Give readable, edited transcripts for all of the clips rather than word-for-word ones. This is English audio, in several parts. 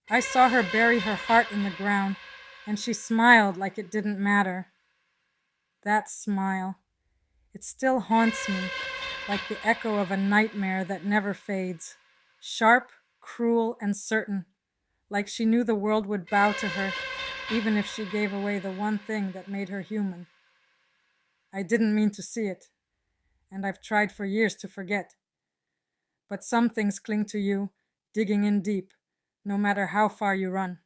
I saw her bury her heart in the ground, and she smiled like it didn't matter. That smile. It still haunts me, like the echo of a nightmare that never fades. Sharp, cruel, and certain, like she knew the world would bow to her, even if she gave away the one thing that made her human. I didn't mean to see it, and I've tried for years to forget. But some things cling to you, digging in deep, no matter how far you run.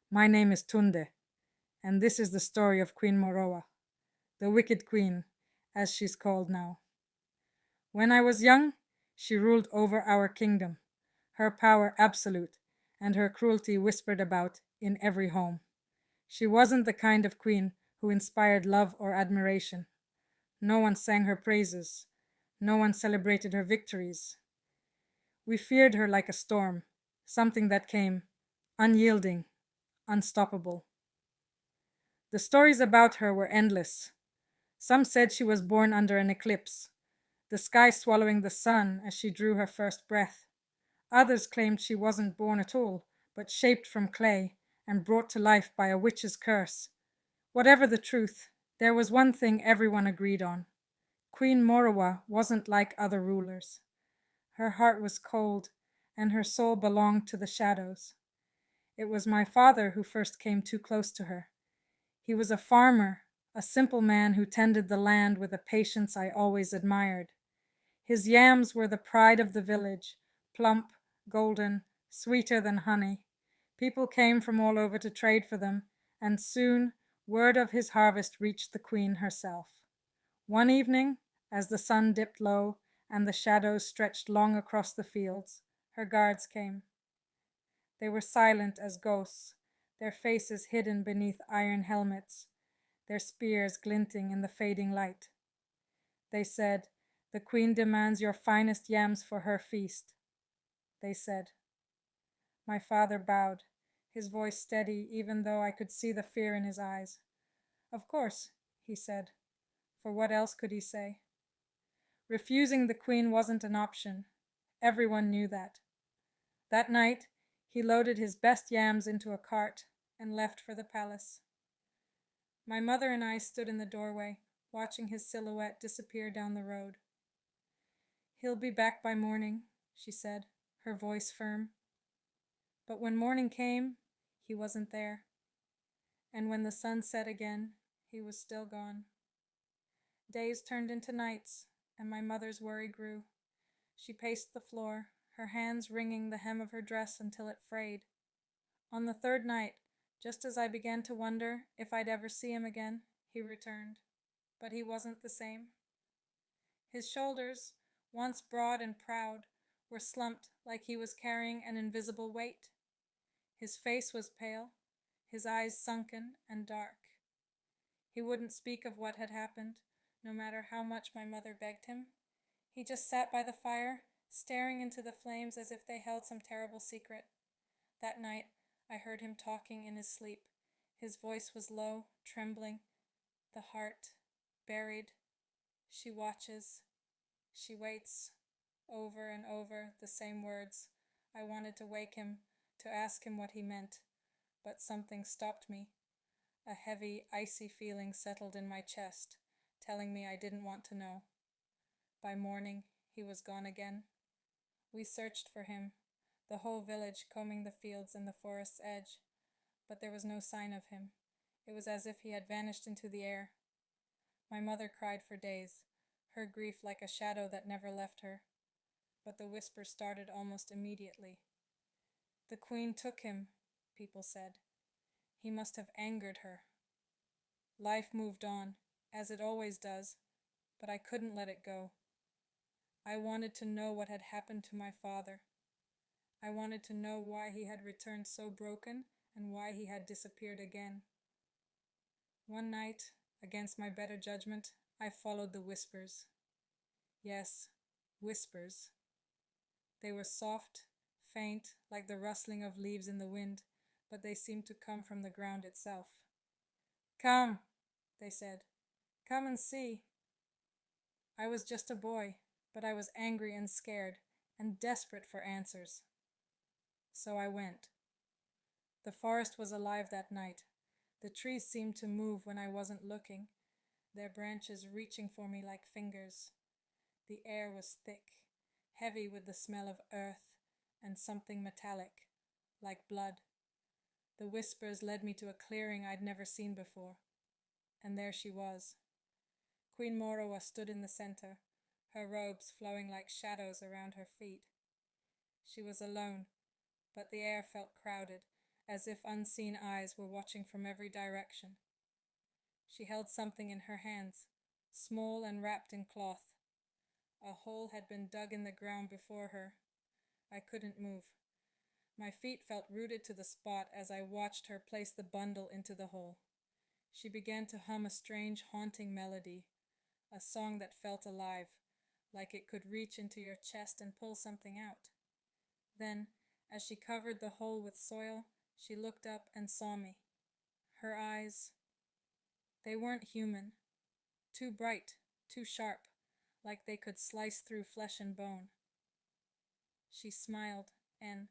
My name is Tunde, and this is the story of Queen Moroa, the Wicked Queen, as she's called now. When I was young, she ruled over our kingdom, her power absolute, and her cruelty whispered about in every home. She wasn't the kind of queen who inspired love or admiration. No one sang her praises. No one celebrated her victories. We feared her like a storm, something that came, unyielding, unstoppable. The stories about her were endless. Some said she was born under an eclipse, the sky swallowing the sun as she drew her first breath. Others claimed she wasn't born at all, but shaped from clay and brought to life by a witch's curse. Whatever the truth, there was one thing everyone agreed on. Queen Morowa wasn't like other rulers. Her heart was cold, and her soul belonged to the shadows. It was my father who first came too close to her. He was a farmer, a simple man who tended the land with a patience I always admired. His yams were the pride of the village, plump, golden, sweeter than honey. People came from all over to trade for them, and soon word of his harvest reached the queen herself. One evening, as the sun dipped low and the shadows stretched long across the fields, her guards came. They were silent as ghosts, their faces hidden beneath iron helmets, their spears glinting in the fading light. They said, "The queen demands your finest yams for her feast," they said. My father bowed, his voice steady even though I could see the fear in his eyes. "Of course," he said, for what else could he say? Refusing the queen wasn't an option. Everyone knew that. That night, he loaded his best yams into a cart and left for the palace. My mother and I stood in the doorway, watching his silhouette disappear down the road. "He'll be back by morning," she said, her voice firm. But when morning came, he wasn't there. And when the sun set again, he was still gone. Days turned into nights, and my mother's worry grew. She paced the floor, her hands wringing the hem of her dress until it frayed. On the third night, just as I began to wonder if I'd ever see him again, he returned. But he wasn't the same. His shoulders, once broad and proud, were slumped like he was carrying an invisible weight. His face was pale, his eyes sunken and dark. He wouldn't speak of what had happened, no matter how much my mother begged him. He just sat by the fire, staring into the flames as if they held some terrible secret. That night, I heard him talking in his sleep. His voice was low, trembling. The heart, buried. She watches. She waits. Over and over, the same words. I wanted to wake him, to ask him what he meant, but something stopped me. A heavy, icy feeling settled in my chest, telling me I didn't want to know. By morning, he was gone again. We searched for him, the whole village combing the fields and the forest's edge, but there was no sign of him. It was as if he had vanished into the air. My mother cried for days, her grief like a shadow that never left her, but the whisper started almost immediately. "The queen took him," people said. "He must have angered her." Life moved on, as it always does, but I couldn't let it go. I wanted to know what had happened to my father. I wanted to know why he had returned so broken and why he had disappeared again. One night, against my better judgment, I followed the whispers. Yes, whispers. They were soft, faint, like the rustling of leaves in the wind, but they seemed to come from the ground itself. "Come," they said. "Come and see." I was just a boy, but I was angry and scared, and desperate for answers. So I went. The forest was alive that night. The trees seemed to move when I wasn't looking, their branches reaching for me like fingers. The air was thick, heavy with the smell of earth and something metallic, like blood. The whispers led me to a clearing I'd never seen before, and there she was. Queen Morowa stood in the center, her robes flowing like shadows around her feet. She was alone, but the air felt crowded, as if unseen eyes were watching from every direction. She held something in her hands, small and wrapped in cloth. A hole had been dug in the ground before her. I couldn't move. My feet felt rooted to the spot as I watched her place the bundle into the hole. She began to hum a strange, haunting melody, a song that felt alive, like it could reach into your chest and pull something out. Then, as she covered the hole with soil, she looked up and saw me. Her eyes, they weren't human. Too bright, too sharp, like they could slice through flesh and bone. She smiled, and